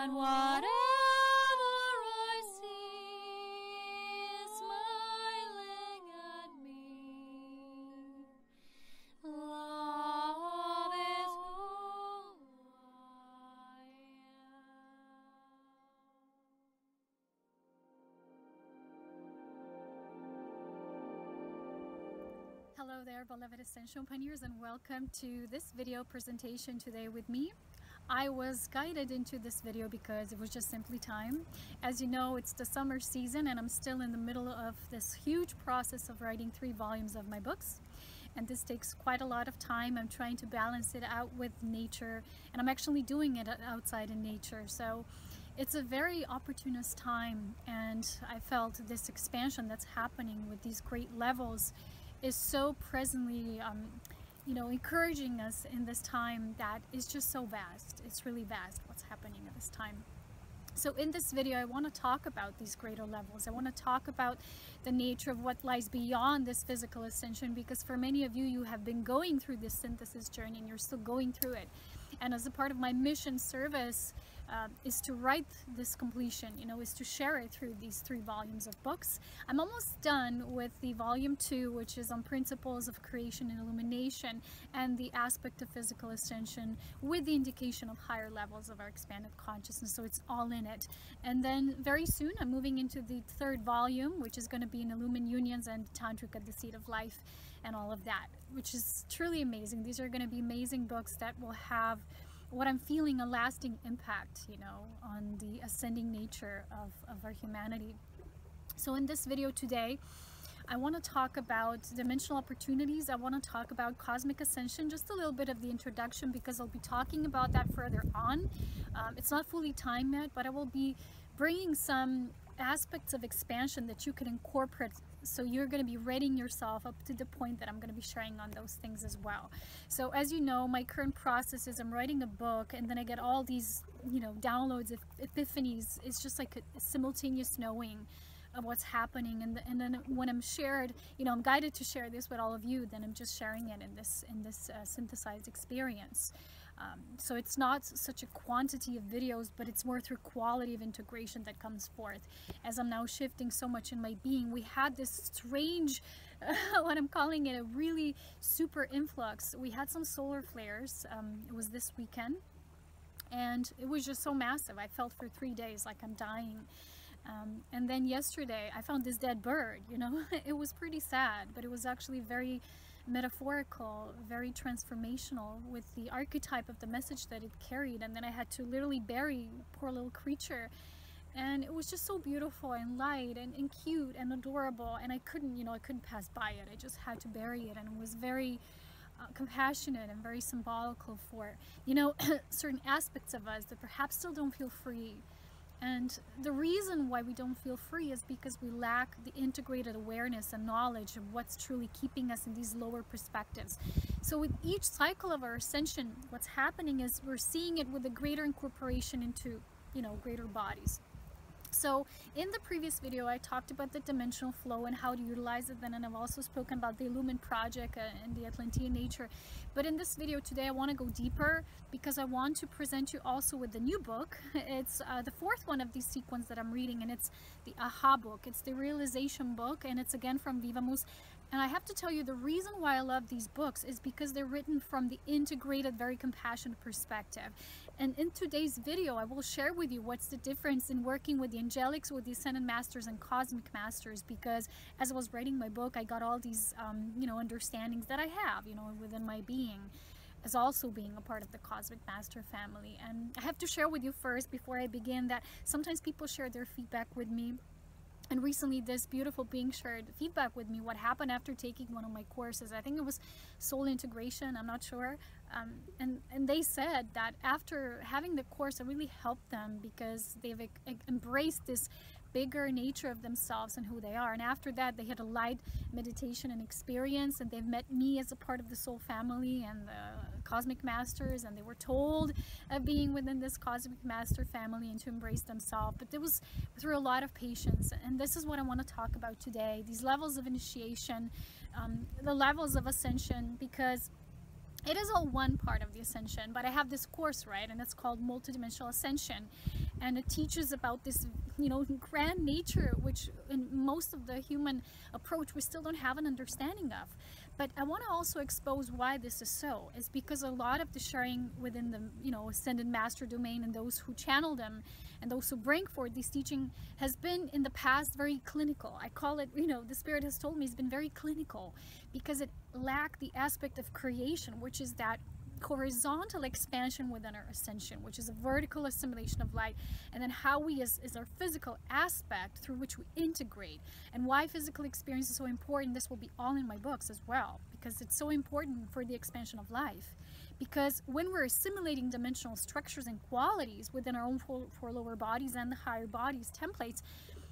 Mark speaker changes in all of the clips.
Speaker 1: and whatever I see is smiling at me. Love is who I am. Hello there, beloved Ascension pioneers, and welcome to this video presentation today with me. I was guided into this video because it was just simply time. As you know, it's the summer season and I'm still in the middle of this huge process of writing 3 volumes of my books. And this takes quite a lot of time. I'm trying to balance it out with nature, and I'm actually doing it outside in nature. So it's a very opportunist time, and I felt this expansion that's happening with these great levels is so presently encouraging us in this time that is just so vast. It's really vast what's happening at this time. So in this video, I want to talk about these greater levels. I want to talk about the nature of what lies beyond this physical ascension, because for many of you, you have been going through this synthesis journey and you're still going through it. And as a part of my mission service is to write this completion, is to share it through these 3 volumes of books. I'm almost done with the volume 2, which is on principles of creation and illumination and the aspect of physical ascension with the indication of higher levels of our expanded consciousness. So it's all in it. And then very soon I'm moving into the 3rd volume, which is going to be in Illumin Unions and Tantrika, the Seed of Life, and all of that, which is truly amazing. These are going to be amazing books that will have what I'm feeling a lasting impact, on the ascending nature of our humanity. So in this video today, I want to talk about dimensional opportunities. I want to talk about Cosmic Ascension, just a little bit of the introduction, because I'll be talking about that further on. It's not fully timed yet, but I will be bringing some aspects of expansion that you can incorporate, so you're going to be readying yourself up to the point that I'm going to be sharing on those things as well. So as you know, my current process is I'm writing a book, and then I get all these downloads, epiphanies. It's just like a simultaneous knowing of what's happening, and then when I'm shared, I'm guided to share this with all of you, then I'm just sharing it in this synthesized experience. So it's not such a quantity of videos, but it's more through quality of integration that comes forth. As I'm now shifting so much in my being, we had this strange, what I'm calling it, a really super influx. We had some solar flares. It was this weekend, and it was just so massive. I felt for 3 days like I'm dying. And then yesterday I found this dead bird. It was pretty sad, but it was actually very metaphorical, very transformational with the archetype of the message that it carried. And then I had to literally bury poor little creature, and it was just so beautiful and light and cute and adorable, and I couldn't pass by it. I just had to bury it, and it was very compassionate and very symbolical for certain aspects of us that perhaps still don't feel free. And the reason why we don't feel free is because we lack the integrated awareness and knowledge of what's truly keeping us in these lower perspectives. So with each cycle of our ascension, what's happening is we're seeing it with a greater incorporation into, greater bodies. So in the previous video, I talked about the dimensional flow and how to utilize it then, and I've also spoken about the Illumin project and the Atlantean nature. But in this video today, I want to go deeper, because I want to present you also with the new book. It's the 4th one of these sequence that I'm reading, and it's the Aha book. It's the realization book, and it's again from Vivamus. And I have to tell you, the reason why I love these books is because they're written from the integrated, very compassionate perspective. And in today's video, I will share with you what's the difference in working with the angelics, with the ascended masters and cosmic masters, because as I was writing my book, I got all these understandings that I have within my being, as also being a part of the cosmic master family. And I have to share with you first, before I begin, that sometimes people share their feedback with me. And recently this beautiful being shared feedback with me what happened after taking one of my courses. I think it was soul integration, I'm not sure. And they said that after having the course, it really helped them, because they've embraced this bigger nature of themselves and who they are. And after that, they had a light meditation and experience, and they've met me as a part of the soul family and the cosmic masters, and they were told of being within this cosmic master family and to embrace themselves. But it was through a lot of patience, and this is what I want to talk about today, these levels of initiation, the levels of ascension, because It is all one part of the ascension, but I have this course, right, and it's called Multidimensional Ascension, and it teaches about this, you know, grand nature, which in most of the human approach we still don't have an understanding of. But I want to also expose why this is so. Is because a lot of the sharing within the, you know, ascended master domain and those who channel them and those who bring forward this teaching has been in the past very clinical. I call it, you know, the Spirit has told me it's been very clinical because it lacked the aspect of creation, which is that horizontal expansion within our ascension, which is a vertical assimilation of light, and then how we is our physical aspect through which we integrate, and why physical experience is so important. This will be all in my books as well, because it's so important for the expansion of life. Because when we're assimilating dimensional structures and qualities within our own four lower bodies and the higher bodies templates,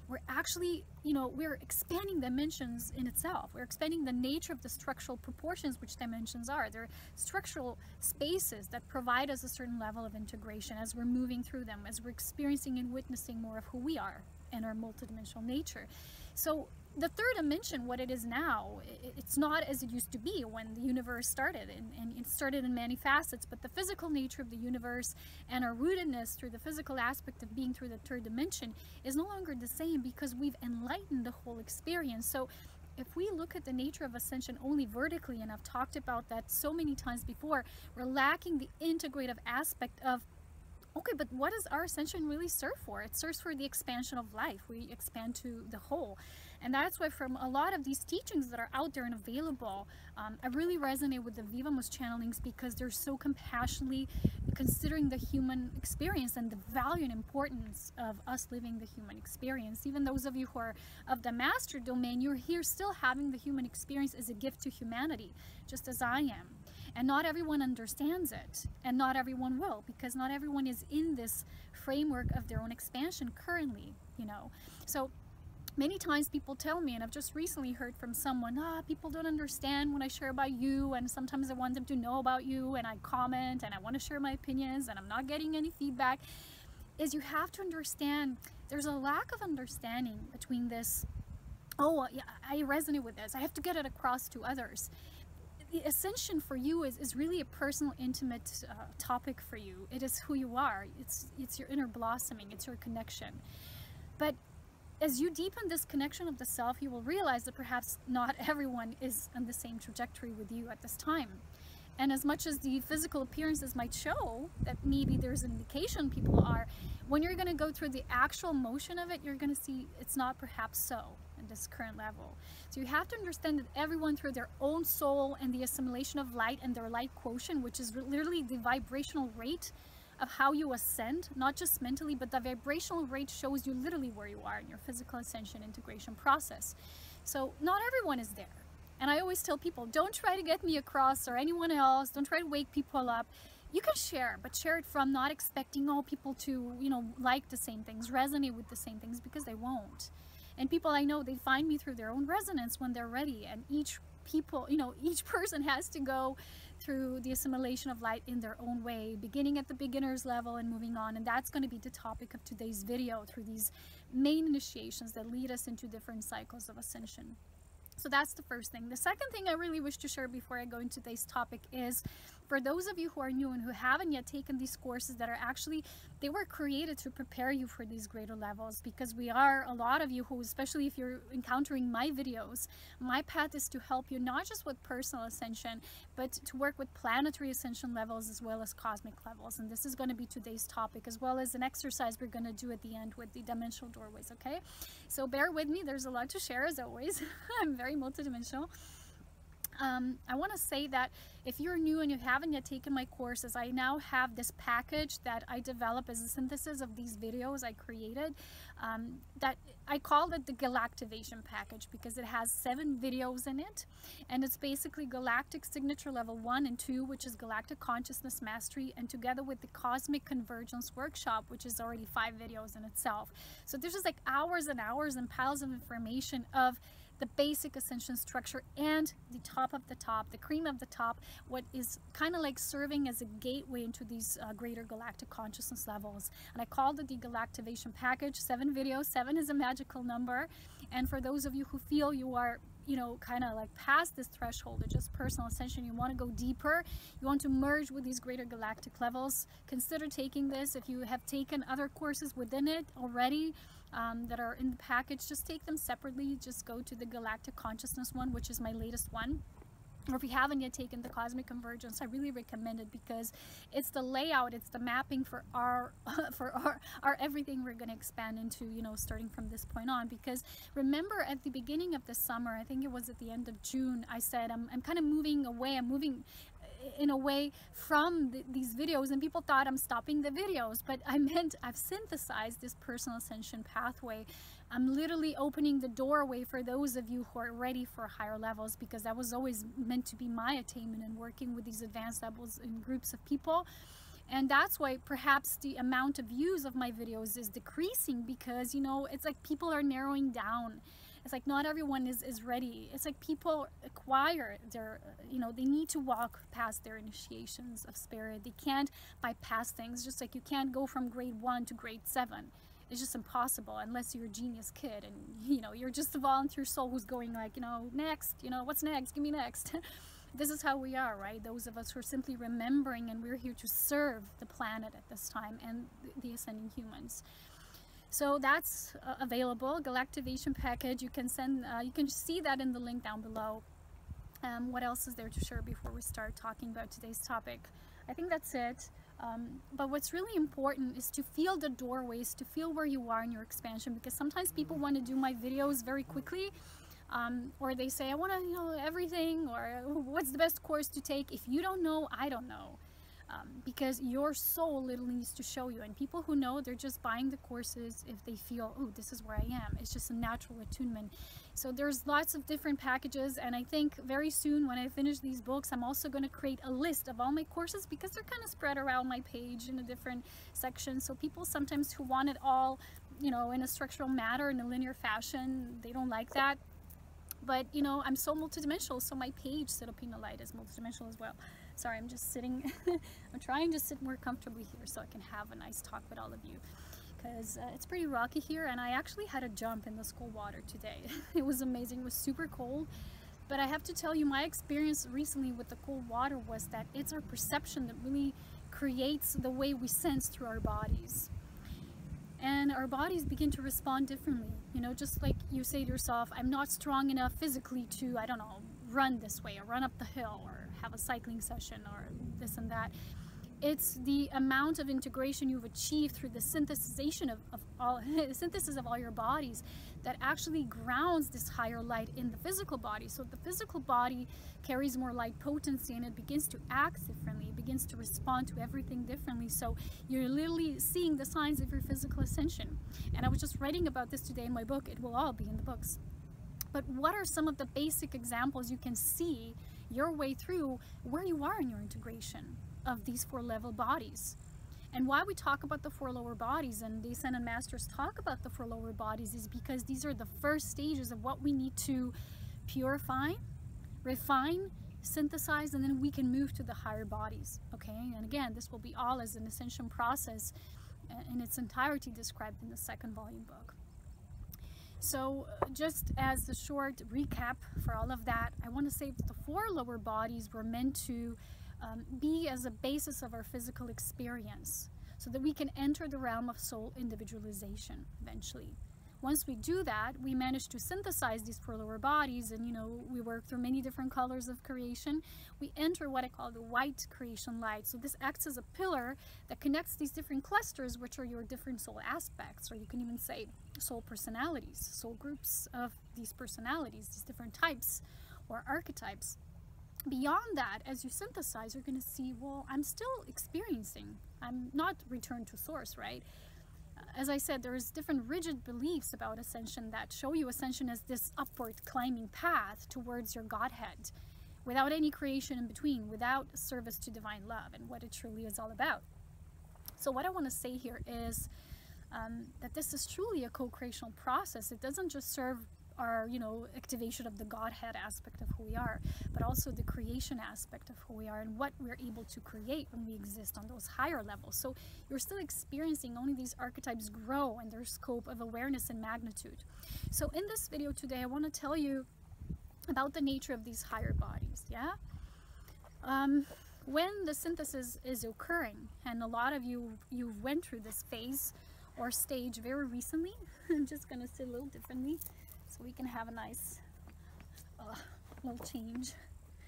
Speaker 1: we're actually, you know, we're expanding dimensions in itself. We're expanding the nature of the structural proportions, which dimensions are. They're structural spaces that provide us a certain level of integration as we're moving through them, as we're experiencing and witnessing more of who we are and our multidimensional nature. So the third dimension, what it is now, it's not as it used to be when the universe started, and it started in many facets, but the physical nature of the universe and our rootedness through the physical aspect of being through the third dimension is no longer the same because we've enlightened the whole experience. So if we look at the nature of ascension only vertically, and I've talked about that so many times before, we're lacking the integrative aspect of, okay, but what does our ascension really serve for? It serves for the expansion of life. We expand to the whole. And that's why from a lot of these teachings that are out there and available, I really resonate with the Vivamos channelings because they're so compassionately considering the human experience and the value and importance of us living the human experience. Even those of you who are of the master domain, you're here still having the human experience as a gift to humanity, just as I am. And not everyone understands it, and not everyone will, because not everyone is in this framework of their own expansion currently, you know. So many times people tell me, and I've just recently heard from someone, people don't understand when I share about you, and sometimes I want them to know about you, and I comment, and I want to share my opinions, and I'm not getting any feedback. Is you have to understand there's a lack of understanding between this, oh, yeah, I resonate with this, I have to get it across to others. The ascension for you is really a personal, intimate topic for you. It is who you are. It's your inner blossoming. It's your connection. But as you deepen this connection of the self, you will realize that perhaps not everyone is on the same trajectory with you at this time. And as much as the physical appearances might show that maybe there's an indication people are, when you're going to go through the actual motion of it, you're going to see it's not perhaps so at this current level. So you have to understand that everyone through their own soul and the assimilation of light and their light quotient, which is literally the vibrational rate of how you ascend, not just mentally, but the vibrational rate shows you literally where you are in your physical ascension integration process. So not everyone is there. And I always tell people, don't try to get me across or anyone else. Don't try to wake people up. You can share, but share it from not expecting all people to, you know, like the same things, resonate with the same things, because they won't. And people I know, they find me through their own resonance when they're ready. And each person has to go through the assimilation of light in their own way, beginning at the beginner's level and moving on. And that's going to be the topic of today's video, through these main initiations that lead us into different cycles of ascension. So that's the first thing. The second thing I really wish to share before I go into today's topic is, for those of you who are new and who haven't yet taken these courses that are actually, they were created to prepare you for these greater levels, because we are, a lot of you who, especially if you're encountering my videos, my path is to help you not just with personal ascension, but to work with planetary ascension levels as well as cosmic levels. And this is going to be today's topic, as well as an exercise we're going to do at the end with the dimensional doorways, okay? So bear with me, there's a lot to share as always. I'm very multidimensional. I want to say that if you're new and you haven't yet taken my courses, I now have this package that I develop as a synthesis of these videos I created, that I call it the Galactivation package, because it has 7 videos in it, and it's basically Galactic Signature Level 1 and 2, which is Galactic Consciousness Mastery, and together with the Cosmic Convergence Workshop, which is already 5 videos in itself. So there's just like hours and hours and piles of information of the basic ascension structure, and the top of the top, the cream of the top, what is kind of like serving as a gateway into these greater galactic consciousness levels. And I called it the Galactivation package. 7 videos, 7 is a magical number. And for those of you who feel you are you know, kind of like past this threshold of just personal ascension, you want to go deeper, you want to merge with these greater galactic levels, consider taking this. If you have taken other courses within it already that are in the package, just take them separately. Just go to the Galactic Consciousness one, which is my latest one. Or if you haven't yet taken the Cosmic Convergence, I really recommend it, because it's the layout, it's the mapping for our everything we're going to expand into, you know, starting from this point on. Because remember, at the beginning of the summer, I think it was at the end of June, I said I'm kind of moving away, I'm moving in a way from these videos, and people thought I'm stopping the videos, but I meant I've synthesized this personal ascension pathway. I'm literally opening the doorway for those of you who are ready for higher levels, because that was always meant to be my attainment, and working with these advanced levels in groups of people. And that's why perhaps the amount of views of my videos is decreasing, because, you know, it's like people are narrowing down. It's like not everyone is ready. It's like people acquire their, you know, they need to walk past their initiations of spirit. They can't bypass things, just like you can't go from grade 1 to grade 7. It's just impossible unless you're a genius kid and, you know, you're just a volunteer soul who's going like, you know, next, you know, what's next? Give me next. This is how we are, right? Those of us who are simply remembering, and we're here to serve the planet at this time and the ascending humans. So that's available, Galactivation package. You can send, you can see that in the link down below. What else is there to share before we start talking about today's topic? I think that's it. But what's really important is to feel the doorways, to feel where you are in your expansion, because sometimes people want to do my videos very quickly, or they say, I want to know everything, or what's the best course to take? If you don't know, I don't know. Because your soul literally needs to show you, and people who know, they're just buying the courses if they feel, oh, this is where I am. It's just a natural attunement. So there's lots of different packages, and I think very soon when I finish these books, I'm also going to create a list of all my courses, because they're kind of spread around my page in a different section. So people sometimes who want it all, you know, in a structural matter, in a linear fashion, they don't like that. But, you know, I'm so multidimensional, so my page, Silopina Light, is multidimensional as well. Sorry, I'm just sitting, I'm trying to sit more comfortably here so I can have a nice talk with all of you, because it's pretty rocky here, and I actually had a jump in this cold water today. It was amazing. It was super cold, but I have to tell you, my experience recently with the cold water was that it's our perception that really creates the way we sense through our bodies. And our bodies begin to respond differently. You know, just like you say to yourself, I'm not strong enough physically to, I don't know, run this way, or run up the hill, or have a cycling session, or this and that. It's the amount of integration you've achieved through the synthesis of all your bodies that actually grounds this higher light in the physical body. So the physical body carries more light potency, and it begins to act differently. It begins to respond to everything differently. So you're literally seeing the signs of your physical ascension. And I was just writing about this today in my book. It will all be in the books. But what are some of the basic examples you can see your way through where you are in your integration of these 4 level bodies? And why we talk about the 4 lower bodies, and the Ascended Masters talk about the 4 lower bodies, is because these are the first stages of what we need to purify, refine, synthesize, and then we can move to the higher bodies. Okay, and again, this will be all as an ascension process in its entirety described in the 2nd volume book. So just as a short recap for all of that, I want to say that the 4 lower bodies were meant to be as a basis of our physical experience, so that we can enter the realm of soul individualization eventually. Once we do that, we manage to synthesize these 4 lower bodies, and, you know, we work through many different colors of creation. We enter what I call the white creation light. So this acts as a pillar that connects these different clusters, which are your different soul aspects, or you can even say soul personalities, soul groups of these personalities, these different types or archetypes. Beyond that, as you synthesize, you're going to see, well, I'm still experiencing. I'm not returned to source, right? As I said, there's different rigid beliefs about ascension that show you ascension as this upward climbing path towards your Godhead, without any creation in between, without service to divine love, and what it truly is all about. So what I want to say here is that this is truly a co-creational process. It doesn't just serve our, you know, activation of the Godhead aspect of who we are, but also the creation aspect of who we are and what we're able to create when we exist on those higher levels. So you're still experiencing only these archetypes grow in their scope of awareness and magnitude. So in this video today, I want to tell you about the nature of these higher bodies. Yeah. When the synthesis is occurring, and a lot of you went through this phase or stage very recently. I'm just gonna sit a little differently so we can have a nice little change,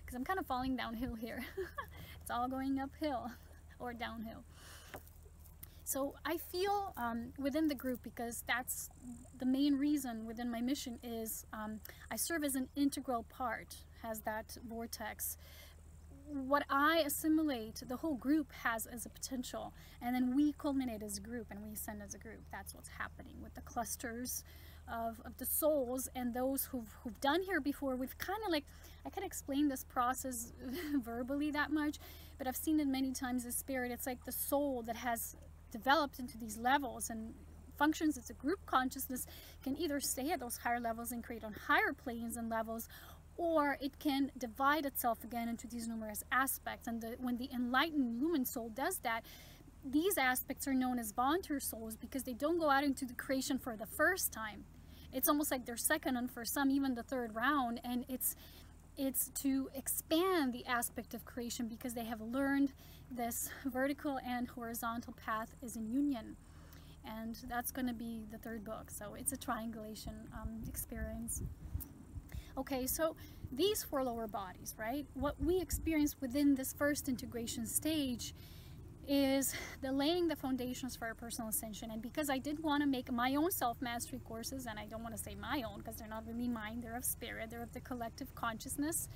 Speaker 1: because I'm kind of falling downhill here. It's all going uphill or downhill. So I feel within the group, because that's the main reason within my mission is I serve as an integral part, has that vortex. What I assimilate, the whole group has as a potential, and then we culminate as a group and we ascend as a group. That's what's happening with the clusters of the souls and those who've done here before. We've kind of like, I can't explain this process verbally that much, but I've seen it many times as spirit. It's like the soul that has developed into these levels and functions as a group consciousness can either stay at those higher levels and create on higher planes and levels, or it can divide itself again into these numerous aspects. And when the enlightened lumen soul does that, these aspects are known as volunteer souls, because they don't go out into the creation for the first time. It's almost like their second, and for some even the third round, and it's to expand the aspect of creation, because they have learned this vertical and horizontal path is in union. And that's going to be the third book, so it's a triangulation experience. Okay, so these four lower bodies, right? What we experience within this first integration stage is the laying the foundations for our personal ascension. And because I did want to make my own self-mastery courses, and I don't want to say my own because they're not really mine, they're of spirit, they're of the collective consciousness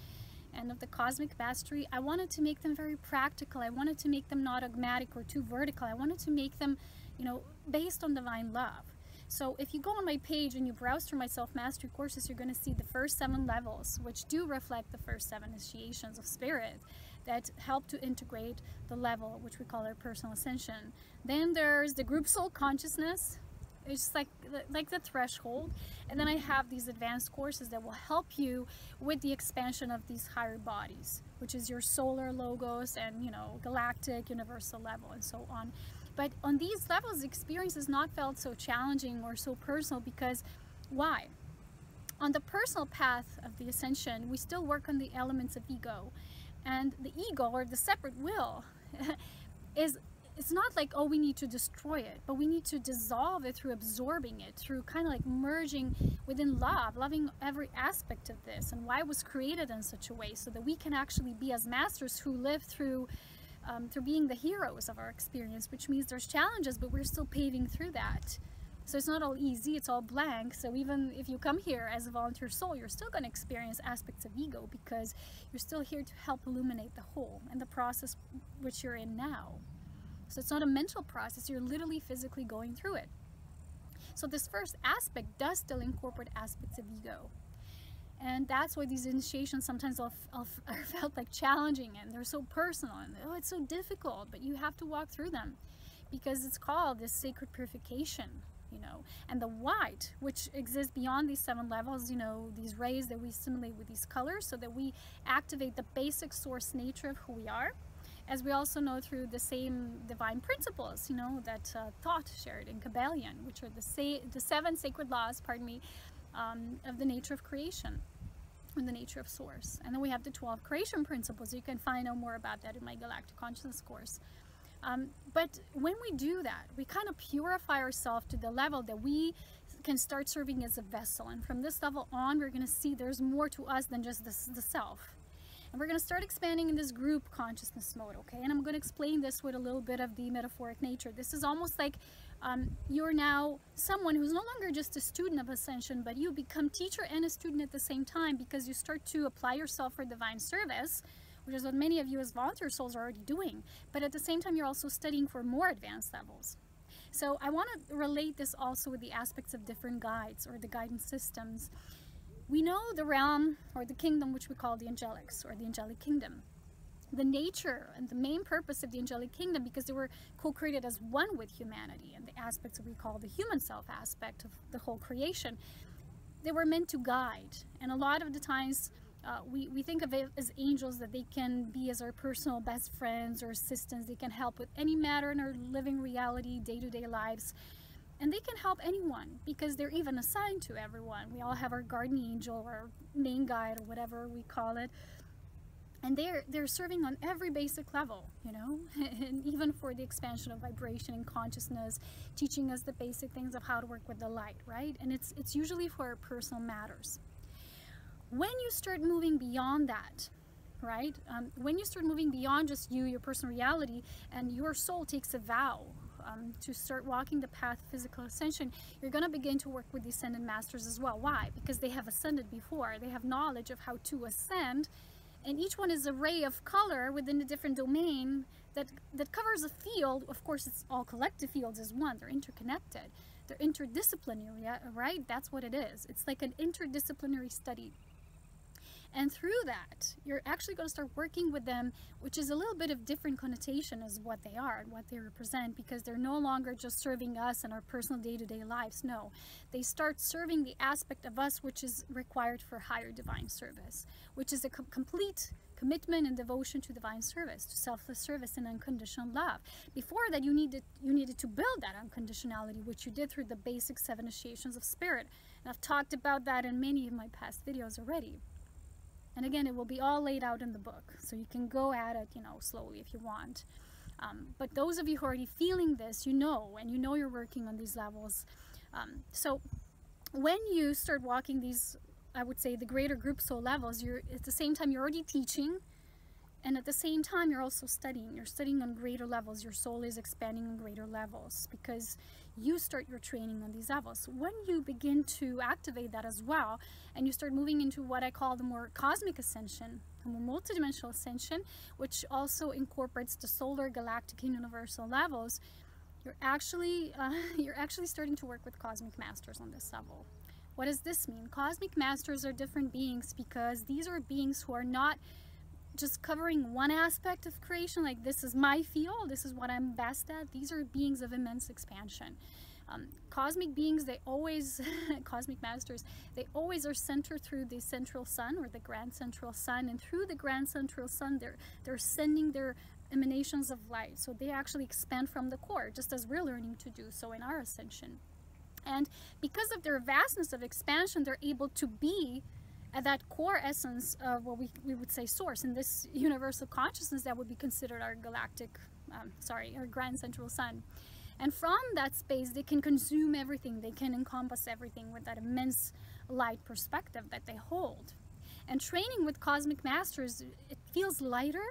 Speaker 1: and of the cosmic mastery, I wanted to make them very practical. I wanted to make them not dogmatic or too vertical. I wanted to make them, you know, based on divine love. So if you go on my page and you browse through my self-mastery courses, you're going to see the first 7 levels, which do reflect the first 7 initiations of spirit that help to integrate the level, which we call our personal ascension. Then there's the group soul consciousness. It's like the threshold. And then I have these advanced courses that will help you with the expansion of these higher bodies, which is your solar logos and, you know, galactic, universal level, and so on. But on these levels, the experience is not felt so challenging or so personal, because why? On the personal path of the ascension, we still work on the elements of ego. And the ego, or the separate will, it's not like, oh, we need to destroy it, but we need to dissolve it through absorbing it, through kind of like merging within love, loving every aspect of this and why it was created in such a way, so that we can actually be as masters who live through being the heroes of our experience, which means there's challenges, but we're still paving through that. So it's not all easy, it's all blank. So even if you come here as a volunteer soul, you're still going to experience aspects of ego, because you're still here to help illuminate the whole and the process which you're in now. So it's not a mental process, you're literally physically going through it. So this first aspect does still incorporate aspects of ego. And that's why these initiations sometimes are felt like challenging, and they're so personal, and oh, it's so difficult, but you have to walk through them, because it's called this sacred purification, you know. And the white, which exists beyond these 7 levels, you know, these rays that we assimilate with these colors, so that we activate the basic source nature of who we are, as we also know through the same divine principles, you know, that thought shared in Kabbalion, which are the 7 sacred laws, pardon me, of the nature of creation and the nature of source. And then we have the 12 creation principles. You can find out more about that in my Galactic Consciousness course. But when we do that, we kind of purify ourselves to the level that we can start serving as a vessel. And from this level on, we're going to see there's more to us than just the self. And we're going to start expanding in this group consciousness mode, okay? And I'm going to explain this with a little bit of the metaphoric nature. This is almost like you're now someone who's no longer just a student of Ascension, but you become teacher and a student at the same time, because you start to apply yourself for divine service, which is what many of you as volunteer souls are already doing. But at the same time, you're also studying for more advanced levels. So I want to relate this also with the aspects of different guides or the guidance systems. We know the realm or the kingdom, which we call the angelics or the Angelic Kingdom. The nature and the main purpose of the Angelic Kingdom, because they were co-created as one with humanity, and the aspects that we call the human self aspect of the whole creation, they were meant to guide. And a lot of the times we think of it as angels, that they can be as our personal best friends or assistants. They can help with any matter in our living reality, day-to-day lives. And they can help anyone because they're even assigned to everyone. We all have our guardian angel or main guide or whatever we call it. And they're serving on every basic level, you know, and even for the expansion of vibration and consciousness, teaching us the basic things of how to work with the light, right? And it's usually for personal matters. When you start moving beyond that, right? When you start moving beyond just you, your personal reality, and your soul takes a vow to start walking the path of physical ascension, you're going to begin to work with the ascended masters as well. Why? Because they have ascended before. They have knowledge of how to ascend. And each one is a ray of color within a different domain that covers a field. Of course, it's all collective fields as one. They're interconnected. They're interdisciplinary, right? That's what it is. It's like an interdisciplinary study. And through that, you're actually going to start working with them, which is a little bit of different connotation as what they are and what they represent, because they're no longer just serving us in our personal day-to-day lives. No, they start serving the aspect of us which is required for higher divine service, which is a complete commitment and devotion to divine service, to selfless service and unconditional love. Before that, you needed to build that unconditionality, which you did through the basic 7 initiations of spirit. And I've talked about that in many of my past videos already. And again, it will be all laid out in the book, so you can go at it, you know, slowly if you want. But those of you who are already feeling this, you know, and you know you're working on these levels. So when you start walking these, I would say, the greater group soul levels, at the same time you're already teaching, and at the same time you're also studying. You're studying on greater levels. Your soul is expanding on greater levels because you start your training on these levels. When you begin to activate that as well, and you start moving into what I call the more cosmic ascension, a more multidimensional ascension, which also incorporates the solar, galactic, and universal levels, you're actually starting to work with cosmic masters on this level. What does this mean? Cosmic masters are different beings because these are beings who are not just covering one aspect of creation, like this is my field, this is what I'm best at. These are beings of immense expansion. Cosmic beings, they always, cosmic masters, they always are centered through the central sun or the grand central sun, and through the grand central sun, they're sending their emanations of light. So they actually expand from the core, just as we're learning to do so in our ascension. And because of their vastness of expansion, they're able to be at that core essence of what we would say source. In this universal consciousness, that would be considered our galactic, our grand central sun. And from that space, they can consume everything. They can encompass everything with that immense light perspective that they hold. And training with cosmic masters, it feels lighter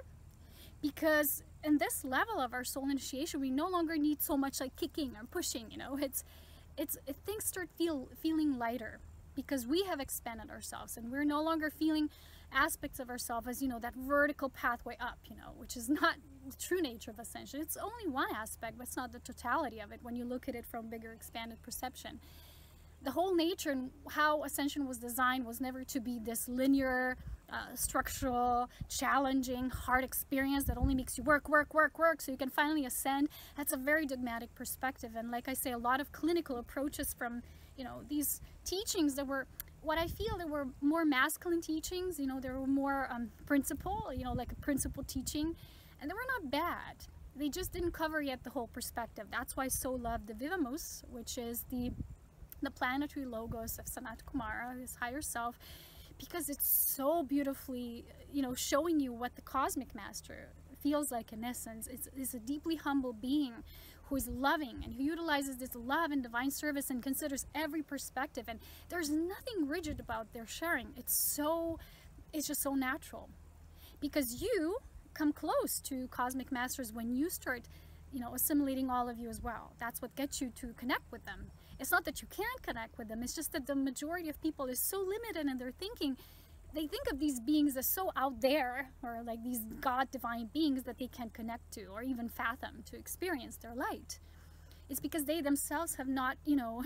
Speaker 1: because in this level of our soul initiation, we no longer need so much like kicking or pushing, you know. Things start feeling lighter, because we have expanded ourselves and we're no longer feeling aspects of ourselves as, you know, that vertical pathway up, you know, which is not the true nature of ascension. It's only one aspect, but it's not the totality of it when you look at it from bigger expanded perception. The whole nature and how ascension was designed was never to be this linear, structural, challenging, hard experience that only makes you work so you can finally ascend. That's a very dogmatic perspective. And like I say, a lot of clinical approaches from, you know, these teachings that were, what I feel, they were more masculine teachings, you know, they were more principle, you know, like a principle teaching, and they were not bad. They just didn't cover yet the whole perspective. That's why I so love the Vivamos, which is the planetary logos of Sanat Kumara, his higher self, because it's so beautifully, you know, showing you what the cosmic master feels like in essence. It's a deeply humble being who is loving and who utilizes this love and divine service and considers every perspective, and there's nothing rigid about their sharing. It's just so natural, because you come close to cosmic masters when you start, you know, assimilating all of you as well. That's what gets you to connect with them. It's not that you can't connect with them, it's just that the majority of people is so limited in their thinking. They think of these beings as so out there, or like these God divine beings that they can't connect to or even fathom to experience their light. It's because they themselves have not, you know,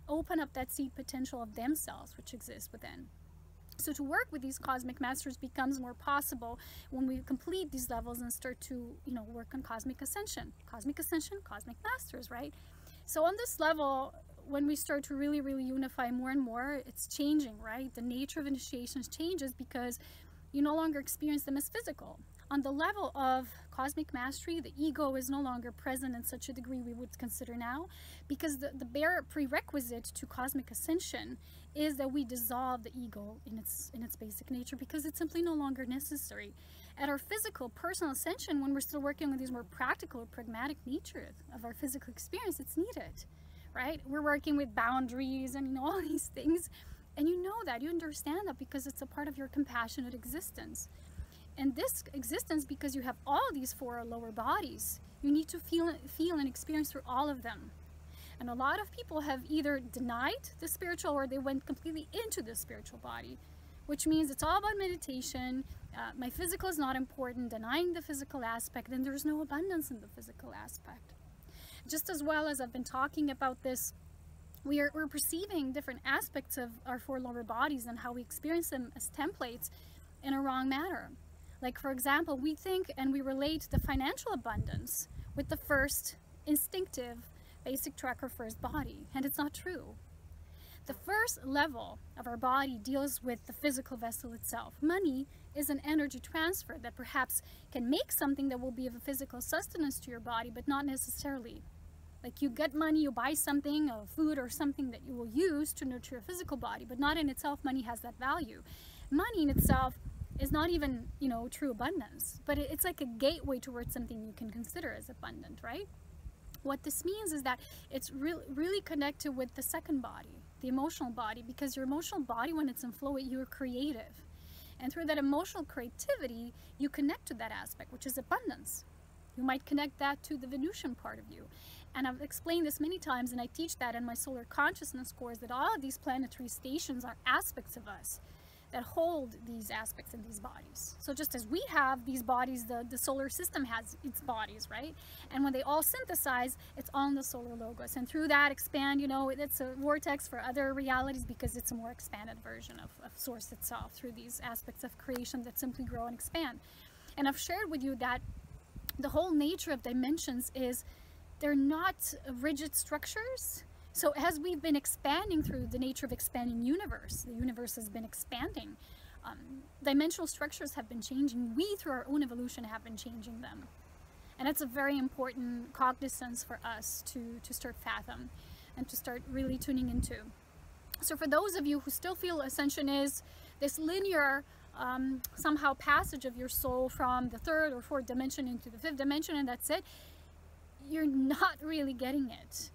Speaker 1: opened up that seed potential of themselves which exists within. So to work with these cosmic masters becomes more possible when we complete these levels and start to, you know, work on cosmic ascension. Cosmic ascension, cosmic masters, right? So on this level, when we start to really unify more and more, it's changing, right? The nature of initiations changes because you no longer experience them as physical. on the level of cosmic mastery, the ego is no longer present in such a degree we would consider now, because the bare prerequisite to cosmic ascension is that we dissolve the ego in its basic nature, because it's simply no longer necessary. At our physical personal ascension, when we're still working on these more practical or pragmatic nature of our physical experience, it's needed, right? We're working with boundaries and all these things, and you know that, you understand that, because it's a part of your compassionate existence. And this existence, because you have all these four lower bodies, you need to feel and experience through all of them. And a lot of people have either denied the spiritual, or they went completely into the spiritual body, which means it's all about meditation. My physical is not important, denying the physical aspect, then there's no abundance in the physical aspect. Just as well as I've been talking about this, we're perceiving different aspects of our four lower bodies and how we experience them as templates in a wrong manner. Like, for example, we think and we relate the financial abundance with the first instinctive basic tracker first body, and it's not true. The first level of our body deals with the physical vessel itself. Money is an energy transfer that perhaps can make something that will be of a physical sustenance to your body, but not necessarily. Like, you get money, you buy something, a food or something that you will use to nurture your physical body, but not in itself. Money has that value. Money in itself is not even, true abundance, but it's like a gateway towards something you can consider as abundant, right? What this means is that it's really connected with the second body, the emotional body, because your emotional body, when it's in flow, you're creative. And through that emotional creativity, you connect to that aspect, which is abundance. You might connect that to the Venusian part of you. And I've explained this many times, and I teach that in my solar consciousness course, that all of these planetary stations are aspects of us that hold these aspects in these bodies. So just as we have these bodies, the solar system has its bodies, right? And when they all synthesize, it's on the solar logos. And through that expand, it's a vortex for other realities, because it's a more expanded version of source itself through these aspects of creation that simply grow and expand. And I've shared with you that the whole nature of dimensions is they're not rigid structures. So as we've been expanding through the nature of expanding universe, the universe has been expanding. Dimensional structures have been changing. We, through our own evolution, have been changing them. And it's a very important cognizance for us to start fathom and to start really tuning into. So for those of you who still feel ascension is this linear somehow passage of your soul from the third or fourth dimension into the fifth dimension, and that's it, you're not really getting it.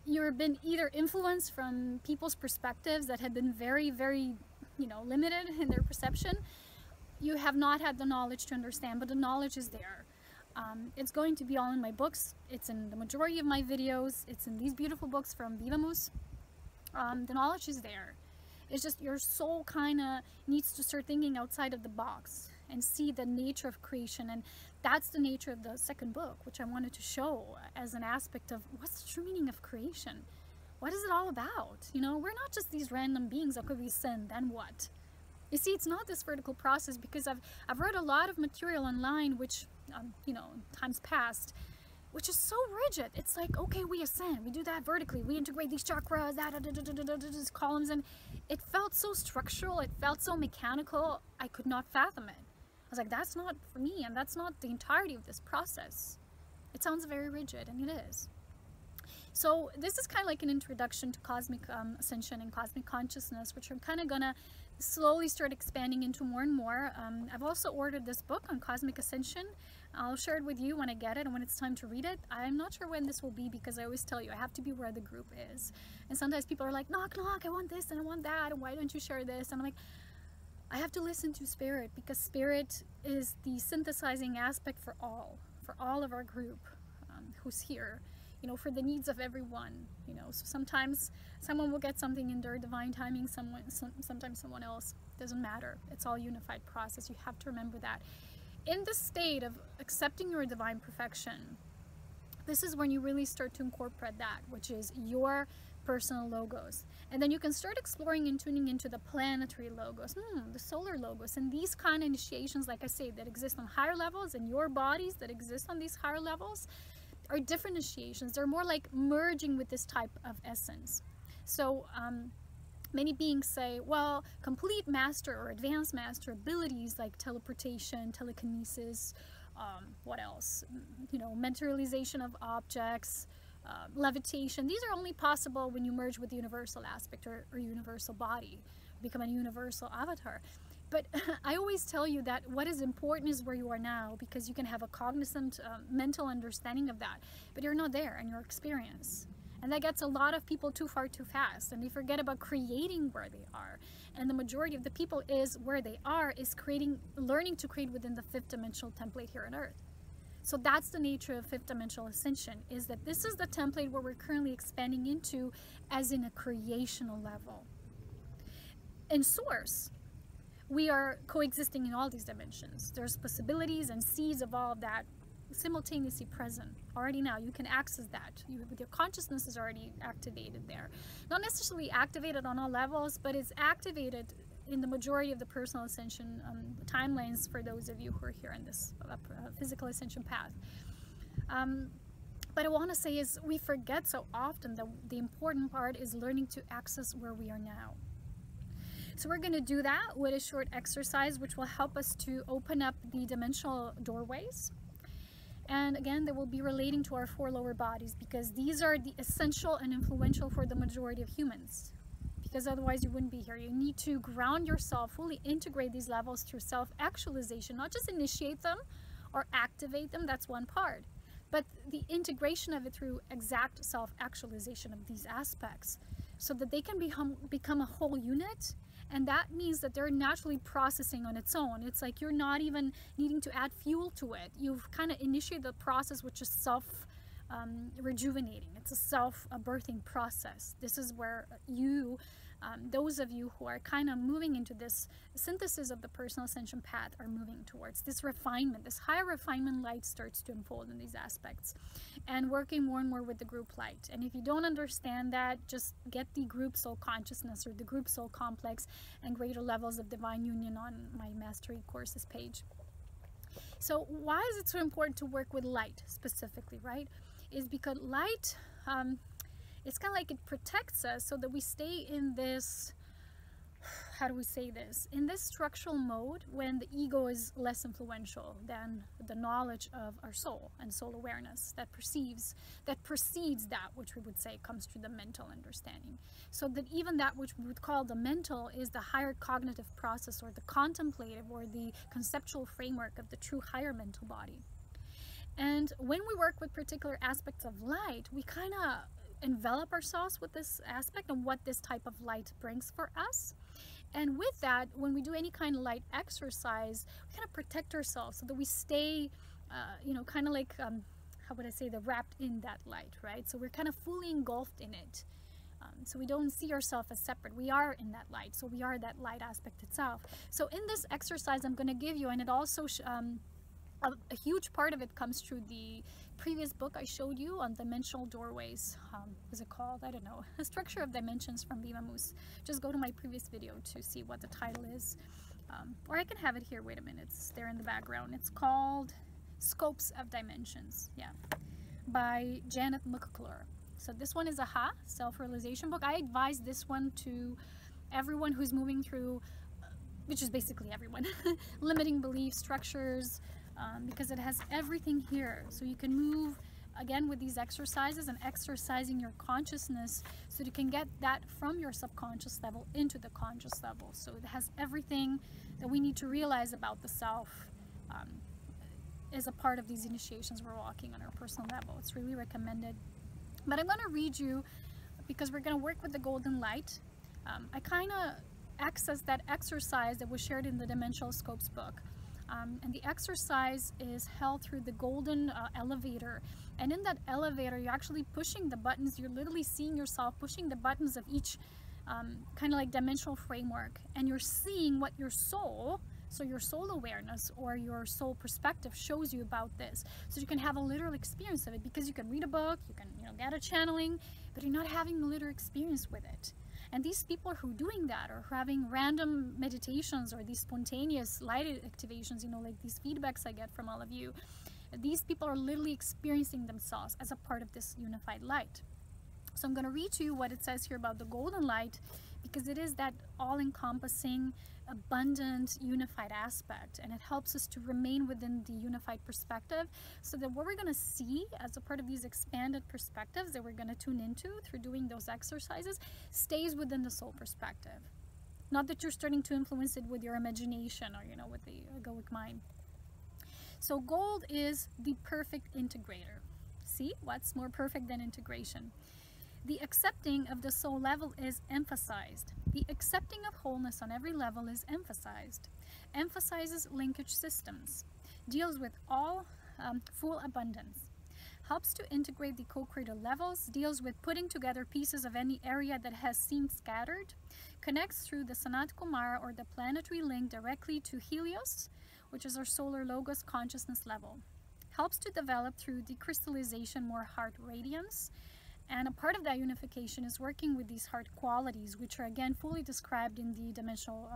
Speaker 1: You've been either influenced from people's perspectives that have been very, very, limited in their perception. You have not had the knowledge to understand, but the knowledge is there. It's going to be all in my books. It's in the majority of my videos. It's in these beautiful books from Vivamus. The knowledge is there. It's just your soul kind of needs to start thinking outside of the box and see the nature of creation. And that's the nature of the second book, which I wanted to show as an aspect of what's the true meaning of creation. What is it all about? We're not just these random beings. Okay, we sin, then what? You see, it's not this vertical process, because I've read a lot of material online, which, times past, which is so rigid. It's like, okay, we ascend, we do that vertically, we integrate these chakras, these columns, and it felt so structural, it felt so mechanical, I could not fathom it. I was like, that's not for me, and that's not the entirety of this process. It sounds very rigid, and it is. So this is kind of like an introduction to cosmic ascension and cosmic consciousness, which I'm kind of gonna slowly start expanding into more and more. I've also ordered this book on cosmic ascension. I'll share it with you when I get it and when it's time to read it. I'm not sure when this will be, because I always tell you I have to be where the group is. And sometimes people are like, knock, knock, I want this and I want that, and why don't you share this? And I'm like, I have to listen to spirit, because spirit is the synthesizing aspect for all of our group who's here, for the needs of everyone. So sometimes someone will get something in their divine timing, sometimes someone else. Doesn't matter. It's all unified process. You have to remember that. In the state of accepting your divine perfection, this is when you really start to incorporate that, which is your personal logos. And then you can start exploring and tuning into the planetary logos, the solar logos, and these kind of initiations, like I say, that exist on higher levels, and your bodies that exist on these higher levels are different initiations. They're more like merging with this type of essence. So Many beings say, well, complete master or advanced master abilities like teleportation, telekinesis, what else? You know, materialization of objects, levitation. These are only possible when you merge with the universal aspect or universal body, become a universal avatar. But I always tell you that what is important is where you are now, because you can have a cognizant mental understanding of that, but you're not there in your experience. And that gets a lot of people too far too fast, and they forget about creating where they are. And the majority of the people is where they are is learning to create within the fifth dimensional template here on Earth. So that's the nature of fifth dimensional ascension, is that this is the template where we're currently expanding into as in a creational level. In Source, we are coexisting in all these dimensions. There's possibilities and seeds of all of that simultaneously present already now. You can access that. With your consciousness is already activated there. Not necessarily activated on all levels, but it's activated in the majority of the personal ascension timelines for those of you who are here in this physical ascension path. But I want to say is we forget so often that the important part is learning to access where we are now. So we're going to do that with a short exercise which will help us to open up the dimensional doorways. And again, they will be relating to our 4 lower bodies, because these are the essential and influential for the majority of humans. Because otherwise you wouldn't be here. You need to ground yourself, fully integrate these levels through self-actualization, not just initiate them or activate them, that's one part. But the integration of it through exact self-actualization of these aspects, so that they can become a whole unit. And that means that they're naturally processing on its own. It's like you're not even needing to add fuel to it. You've kind of initiated the process, which is self-rejuvenating. It's a self-birthing process. This is where you, those of you who are kind of moving into this synthesis of the personal ascension path, are moving towards this refinement. This higher refinement light starts to unfold in these aspects, and working more and more with the group light. And if you don't understand that, just get the group soul consciousness or the group soul complex and greater levels of divine union on my mastery courses page. So why is it so important to work with light specifically, right? Is because light, it's kind of like it protects us so that we stay in this, how do we say this, in this structural mode when the ego is less influential than the knowledge of our soul and soul awareness that precedes that which we would say comes through the mental understanding. So that even that which we would call the mental is the higher cognitive process, or the contemplative, or the conceptual framework of the true higher mental body. And when we work with particular aspects of light, we kind of envelop ourselves with this aspect and what this type of light brings for us. And with that, when we do any kind of light exercise, we kind of protect ourselves so that we stay, you know, kind of like, how would I say, wrapped in that light, right? So we're kind of fully engulfed in it. So we don't see ourselves as separate. We are in that light. So we are that light aspect itself. So in this exercise I'm going to give you, and it also, a huge part of it comes through the previous book I showed you on dimensional doorways. Is it called? I don't know. A Structure of Dimensions from Viva Moose. Just go to my previous video to see what the title is. Or I can have it here. Wait a minute. It's there in the background. It's called Scopes of Dimensions. Yeah. By Janet McClure. So this one is a self-realization book. I advise this one to everyone who's moving through, which is basically everyone, limiting belief structures, because it has everything here. So you can move again with these exercises and exercising your consciousness so you can get that from your subconscious level into the conscious level. So it has everything that we need to realize about the self as a part of these initiations we're walking on our personal level. It's really recommended. But I'm going to read you, because we're going to work with the golden light. I kind of accessed that exercise that was shared in the Dimensional Scopes book. And the exercise is held through the golden elevator. And in that elevator, you're actually pushing the buttons. You're literally seeing yourself pushing the buttons of each kind of like dimensional framework. And you're seeing what your soul, so your soul awareness or your soul perspective, shows you about this. So you can have a literal experience of it, because you can read a book, you can get a channeling, but you're not having a literal experience with it. And these people who are doing that, or who are having random meditations or these spontaneous light activations, like these feedbacks I get from all of you, these people are literally experiencing themselves as a part of this unified light. So I'm going to read to you what it says here about the golden light, because it is that all-encompassing, abundant, unified aspect, and it helps us to remain within the unified perspective, so that what we're going to see as a part of these expanded perspectives that we're going to tune into through doing those exercises stays within the soul perspective. Not that you're starting to influence it with your imagination or, you know, with the egoic mind. So gold is the perfect integrator. See, what's more perfect than integration? The accepting of the soul level is emphasized. The accepting of wholeness on every level is emphasized. Emphasizes linkage systems. Deals with all full abundance. Helps to integrate the co-creator levels. Deals with putting together pieces of any area that has seemed scattered. Connects through the Sanat Kumara or the planetary link directly to Helios, which is our solar logos consciousness level. Helps to develop through decrystallization more heart radiance. And a part of that unification is working with these heart qualities, which are again fully described in the dimensional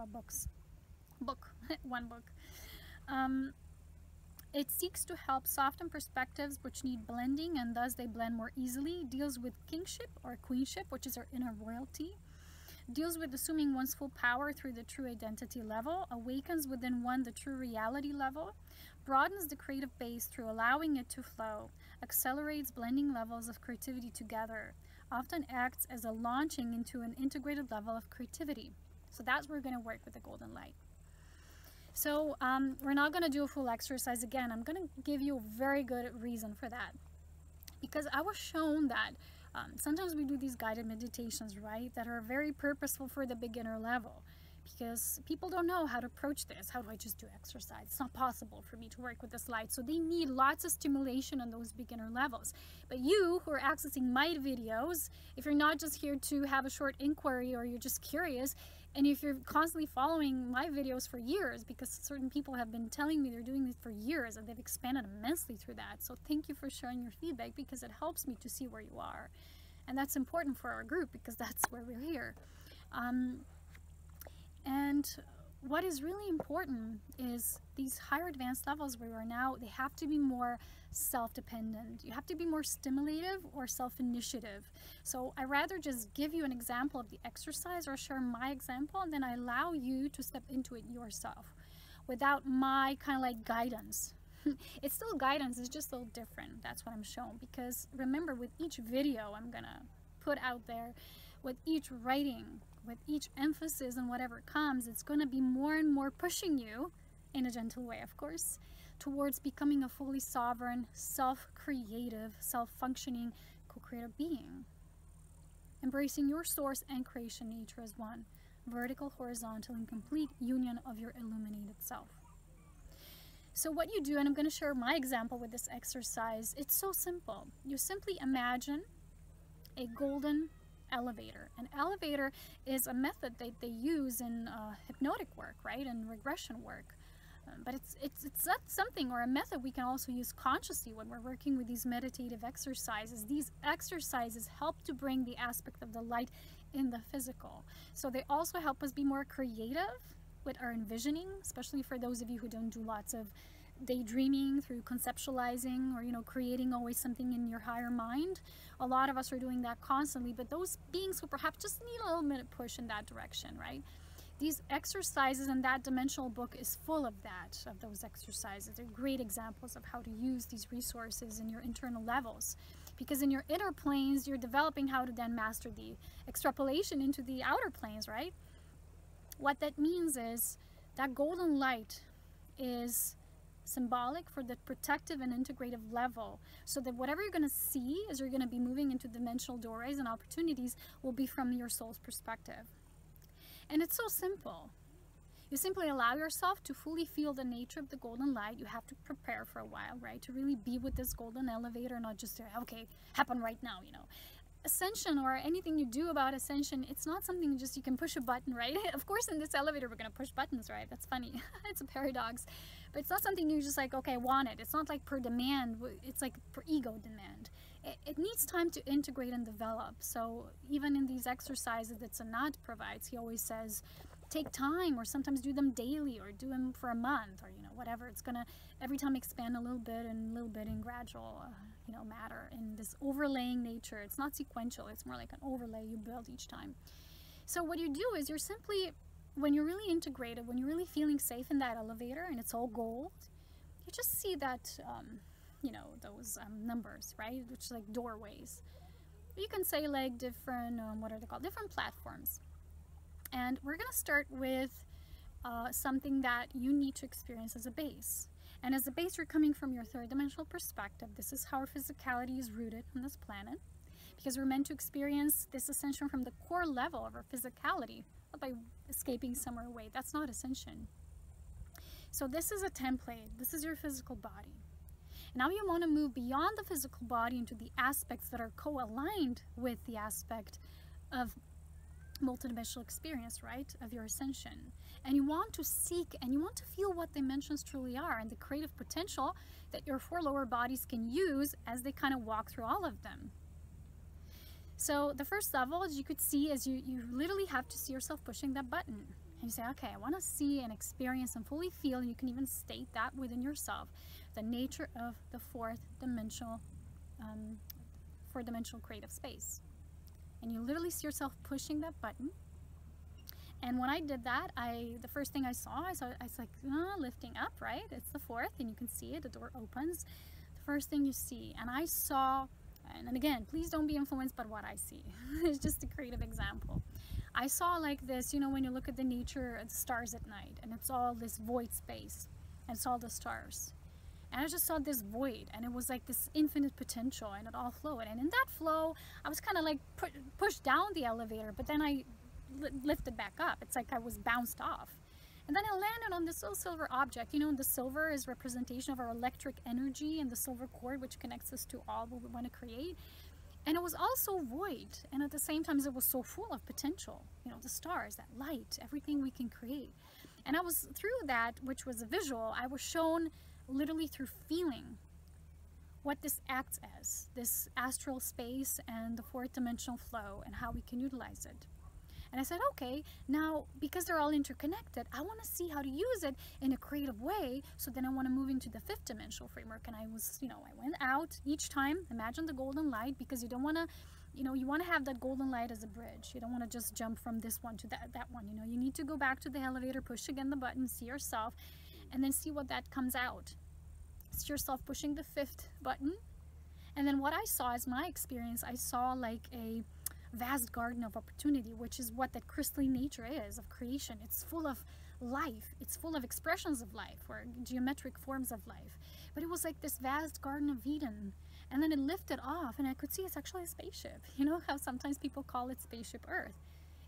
Speaker 1: one book. It seeks to help soften perspectives which need blending, and thus they blend more easily. Deals with kingship or queenship, which is our inner royalty. Deals with assuming one's full power through the true identity level. Awakens within one the true reality level. Broadens the creative base through allowing it to flow. Accelerates blending levels of creativity together. Often acts as a launching into an integrated level of creativity. So that's where we're going to work with the golden light. So we're not going to do a full exercise again. I'm going to give you a very good reason for that. Because I was shown that sometimes we do these guided meditations, right, that are very purposeful for the beginner level. Because people don't know how to approach this. How do I just do exercise? It's not possible for me to work with this light. So they need lots of stimulation on those beginner levels. But you who are accessing my videos, if you're not just here to have a short inquiry or you're just curious, and if you're constantly following my videos for years, because certain people have been telling me they're doing this for years and they've expanded immensely through that. So thank you for sharing your feedback, because it helps me to see where you are. And that's important for our group, because that's where we're here. And what is really important is these higher advanced levels where we are now, they have to be more self-dependent. You have to be more stimulative or self-initiative. So I rather just give you an example of the exercise or share my example, and then I allow you to step into it yourself without my kind of like guidance. It's still guidance, it's just a little different. That's what I'm showing, because remember, with each video I'm gonna put out there, with each writing, with each emphasis on whatever comes, it's going to be more and more pushing you, in a gentle way of course, towards becoming a fully sovereign, self-creative, self-functioning, co-creative being. Embracing your source and creation nature as one, vertical, horizontal, and complete union of your illuminated self. So what you do, and I'm going to share my example with this exercise, it's so simple. You simply imagine a golden elevator. An elevator is a method that they use in hypnotic work, right, and regression work. But it's not something or a method we can also use consciously when we're working with these meditative exercises. These exercises help to bring the aspect of the light in the physical. So they also help us be more creative with our envisioning, especially for those of you who don't do lots of daydreaming through conceptualizing or, you know, creating always something in your higher mind. A lot of us are doing that constantly, but those beings who perhaps just need a little bit of push in that direction, right? These exercises in that dimensional book is full of that, of those exercises. They're great examples of how to use these resources in your internal levels. Because in your inner planes, you're developing how to then master the extrapolation into the outer planes, right? What that means is that golden light is symbolic for the protective and integrative level, so that whatever you're going to see as you're going to be moving into dimensional doorways and opportunities will be from your soul's perspective. And it's so simple. You simply allow yourself to fully feel the nature of the golden light. You have to prepare for a while, right, to really be with this golden elevator, not just, okay, happen right now, you know. Ascension, or anything you do about ascension, it's not something just you can push a button, right? Of course, in this elevator, we're going to push buttons, right? That's funny. It's a paradox. But it's not something you just like, okay, I want it. It's not like per demand. It's like per ego demand. It needs time to integrate and develop. So even in these exercises that Sanat provides, he always says, take time, or sometimes do them daily, or do them for a month, or, you know, whatever. It's going to every time expand a little bit and a little bit in gradual, you know, matter, in this overlaying nature. It's not sequential. It's more like an overlay you build each time. So what you do is you're simply, when you're really integrated, when you're really feeling safe in that elevator and it's all gold, you just see that, you know, those numbers, right? Which is like doorways. You can say like different, what are they called? Different platforms. And we're going to start with something that you need to experience as a base. And as a base, you're coming from your third dimensional perspective. This is how our physicality is rooted on this planet. Because we're meant to experience this ascension from the core level of our physicality, not by escaping somewhere away. That's not ascension. So this is a template. This is your physical body. Now you want to move beyond the physical body into the aspects that are co-aligned with the aspect of multidimensional experience, right, of your ascension. And you want to seek and you want to feel what dimensions truly are and the creative potential that your four lower bodies can use as they kind of walk through all of them. So the first level, as you could see, is you literally have to see yourself pushing that button. And you say, okay, I want to see and experience and fully feel, and you can even state that within yourself, the nature of the fourth dimensional creative space. And you literally see yourself pushing that button. And when I did that, the first thing I saw, I was like, lifting up, right? It's the fourth, and you can see it, the door opens. The first thing you see, and I saw, and again, please don't be influenced by what I see. It's just a creative example. I saw like this, you know, when you look at the nature of the stars at night, and it's all this void space, and it's all the stars. And I just saw this void, and it was like this infinite potential, and it all flowed. And in that flow, I was kind of like pushed down the elevator, but then I lifted back up. It's like I was bounced off. And then I landed on this little silver object. You know, the silver is representation of our electric energy and the silver cord, which connects us to all what we want to create. And it was also void. And at the same time, it was so full of potential. You know, the stars, that light, everything we can create. And I was through that, which was a visual, I was shown literally through feeling what this acts as, this astral space and the fourth dimensional flow and how we can utilize it. And I said, okay, now because they're all interconnected, I want to see how to use it in a creative way. So then I want to move into the fifth dimensional framework. And I was, you know, I went out each time, imagine the golden light, because you don't want to, you know, you want to have that golden light as a bridge. You don't want to just jump from this one to that one. You know, you need to go back to the elevator, push again the button, see yourself, and then see what that comes out. See yourself pushing the fifth button. And then what I saw as my experience, I saw like a vast garden of opportunity, which is what that crystalline nature is of creation. It's full of life. It's full of expressions of life or geometric forms of life. But it was like this vast garden of Eden. And then it lifted off, and I could see it's actually a spaceship. You know how sometimes people call it Spaceship Earth?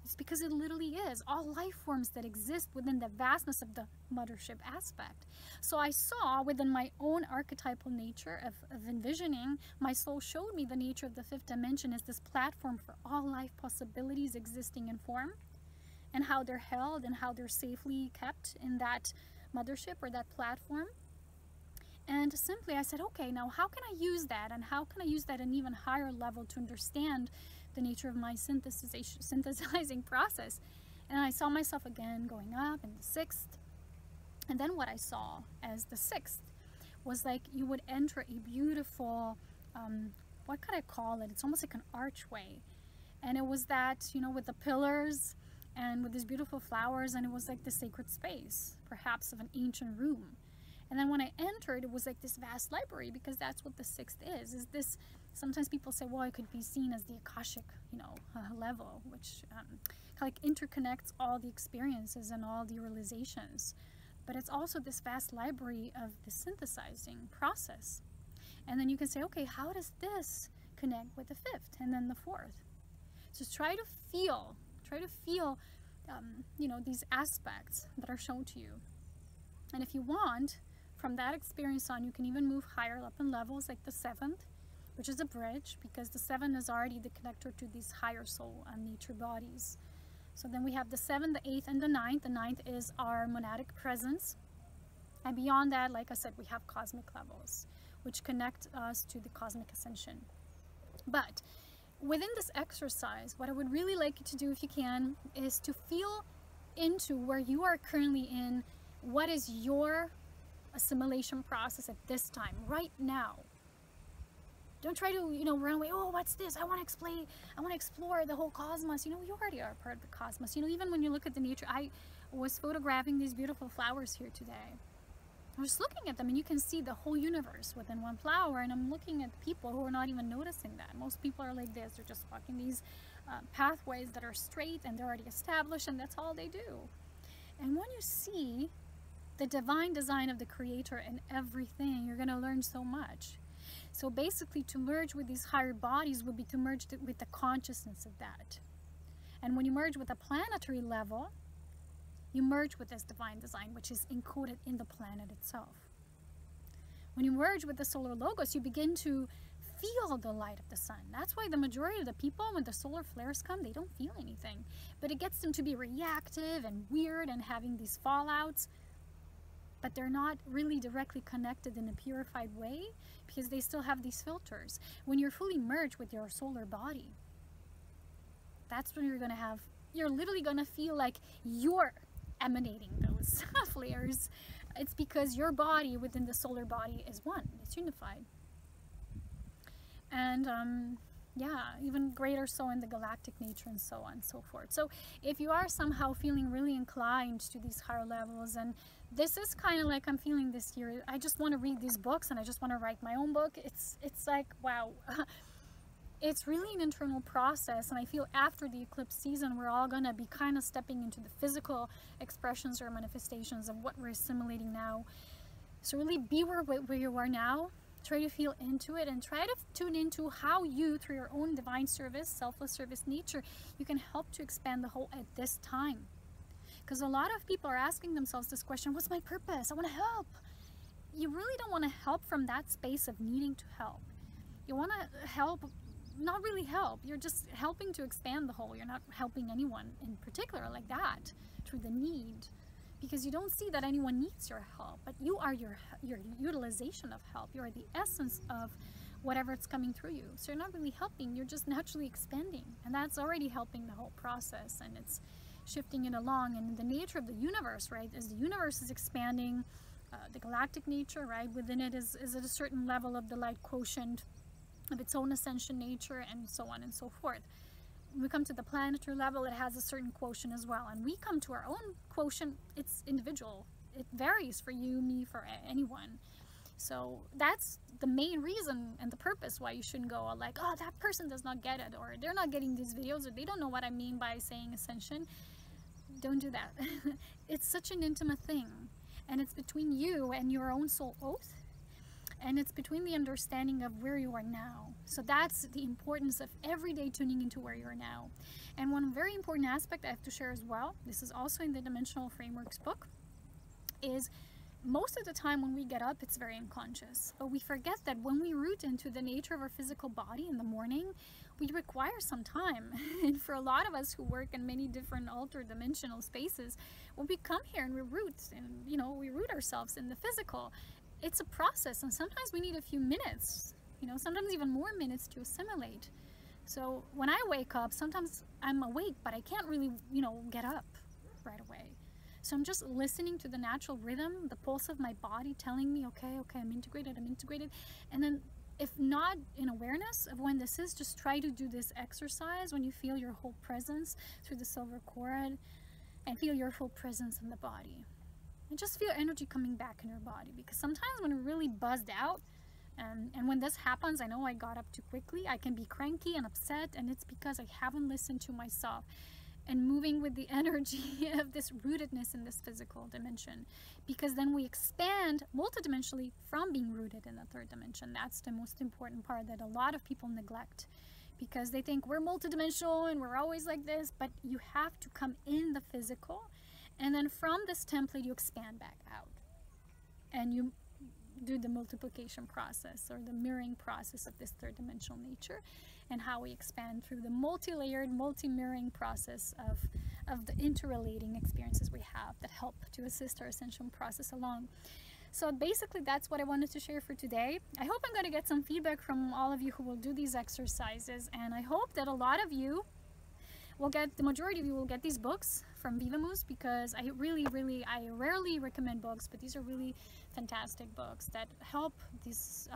Speaker 1: It's because it literally is all life forms that exist within the vastness of the mothership aspect. So I saw within my own archetypal nature of envisioning, my soul showed me the nature of the fifth dimension as this platform for all life possibilities existing in form, and how they're held and how they're safely kept in that mothership or that platform. And simply I said, okay, now how can I use that, and how can I use that at an even higher level to understand the nature of my synthesizing process? And I saw myself again going up in the sixth. And then what I saw as the sixth was like you would enter a beautiful, what could I call it? It's almost like an archway. And it was that, you know, with the pillars and with these beautiful flowers, and it was like the sacred space, perhaps of an ancient room. And then when I entered, it was like this vast library, because that's what the sixth is this, sometimes people say, well, it could be seen as the Akashic, you know, level, which like interconnects all the experiences and all the realizations. But it's also this vast library of the synthesizing process. And then you can say, okay, how does this connect with the fifth and then the fourth? So try to feel, you know, these aspects that are shown to you. And if you want, from that experience on, you can even move higher up in levels, like the seventh, which is a bridge, because the seven is already the connector to these higher soul and nature bodies. So then we have the seventh, the eighth, and the ninth. The ninth is our monadic presence. And beyond that, like I said, we have cosmic levels, which connect us to the Cosmic Ascension. But within this exercise, what I would really like you to do, if you can, is to feel into where you are currently in. What is your assimilation process at this time, right now? Don't try to, you know, run away. Oh, what's this? I want to explore the whole cosmos. You know, you already are part of the cosmos. You know, even when you look at the nature, I was photographing these beautiful flowers here today. I was looking at them, and you can see the whole universe within one flower. And I'm looking at people who are not even noticing that. Most people are like this. They're just walking these pathways that are straight, and they're already established, and that's all they do. And when you see the divine design of the Creator in everything, you're going to learn so much. So basically, to merge with these higher bodies would be to merge with the consciousness of that. And when you merge with a planetary level, you merge with this divine design, which is encoded in the planet itself. When you merge with the solar logos, you begin to feel the light of the sun. That's why the majority of the people, when the solar flares come, they don't feel anything. But it gets them to be reactive and weird and having these fallouts. But they're not really directly connected in a purified way because they still have these filters. When you're fully merged with your solar body, that's when you're literally going to feel like you're emanating those flares. It's because your body within the solar body is one. It's unified. And yeah, even greater so in the galactic nature and so on and so forth. So if you are somehow feeling really inclined to these higher levels, and this is kind of like I'm feeling this year, I just want to read these books and I just want to write my own book. It's like, wow. It's really an internal process, and I feel after the eclipse season we're all going to be kind of stepping into the physical expressions or manifestations of what we're assimilating now. So really be where you are now. Try to feel into it and try to tune into how you, through your own divine service, selfless service nature, you can help to expand the whole at this time. Because a lot of people are asking themselves this question, what's my purpose? I want to help. You really don't want to help from that space of needing to help. You want to help, not really help. You're just helping to expand the whole. You're not helping anyone in particular like that through the need. Because you don't see that anyone needs your help, but you are your utilization of help. You are the essence of whatever it's coming through you. So you're not really helping, you're just naturally expanding. And that's already helping the whole process, and it's shifting it along. And the nature of the universe, right, as the universe is expanding, the galactic nature, right, within it is at a certain level of the light quotient of its own ascension nature, and so on and so forth. When we come to the planetary level, it has a certain quotient as well, and we come to our own quotient. It's individual. It varies for you, me, for anyone. So that's the main reason and the purpose why you shouldn't go like, oh, that person does not get it, or they're not getting these videos, or they don't know what I mean by saying ascension. Don't do that. It's such an intimate thing, and it's between you and your own soul oath. And it's between the understanding of where you are now. So that's the importance of every day tuning into where you are now. And one very important aspect I have to share as well, this is also in the Dimensional Frameworks book, is most of the time when we get up, it's very unconscious. But we forget that when we root into the nature of our physical body in the morning, we require some time. And for a lot of us who work in many different altered dimensional spaces, when we come here and we root, and you know, we root ourselves in the physical, it's a process, and sometimes we need a few minutes, you know, sometimes even more minutes to assimilate. So when I wake up, sometimes I'm awake, but I can't really, you know, get up right away. So I'm just listening to the natural rhythm, the pulse of my body telling me, okay, I'm integrated. And then if not in awareness of when this is, just try to do this exercise when you feel your whole presence through the silver cord, and feel your full presence in the body. And just feel energy coming back in your body, because sometimes when we're really buzzed out, and when this happens, I know I got up too quickly, I can be cranky and upset, and it's because I haven't listened to myself and moving with the energy of this rootedness in this physical dimension. Because then we expand multidimensionally from being rooted in the third dimension. That's the most important part that a lot of people neglect, because they think we're multidimensional and we're always like this, but you have to come in the physical. And then from this template, you expand back out. And you do the multiplication process, or the mirroring process of this third dimensional nature, and how we expand through the multi-layered, multi-mirroring process of the interrelating experiences we have that help to assist our ascension process along. So basically, that's what I wanted to share for today. I hope I'm going to get some feedback from all of you who will do these exercises, and I hope that a lot of you will get, the majority of you will get these books from Vivamus, because I rarely recommend books, but these are really fantastic books that help these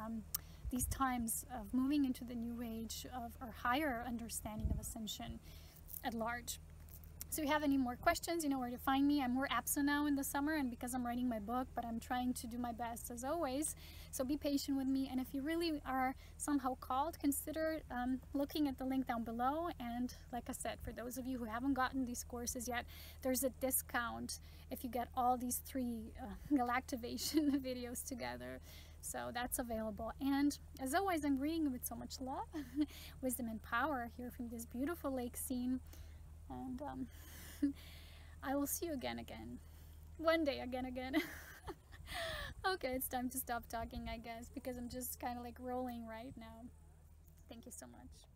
Speaker 1: these times of moving into the new age of our higher understanding of ascension at large. So if you have any more questions, you know where to find me. I'm more absent now in the summer and because I'm writing my book, but I'm trying to do my best as always. So be patient with me. And if you really are somehow called, consider looking at the link down below. And like I said, for those of you who haven't gotten these courses yet, there's a discount if you get all these 3 galactivation videos together. So that's available. And as always, I'm reading with so much love, wisdom and power here from this beautiful lake scene. And I will see you again. One day again. Okay, it's time to stop talking, I guess, because I'm just kind of like rolling right now. Thank you so much.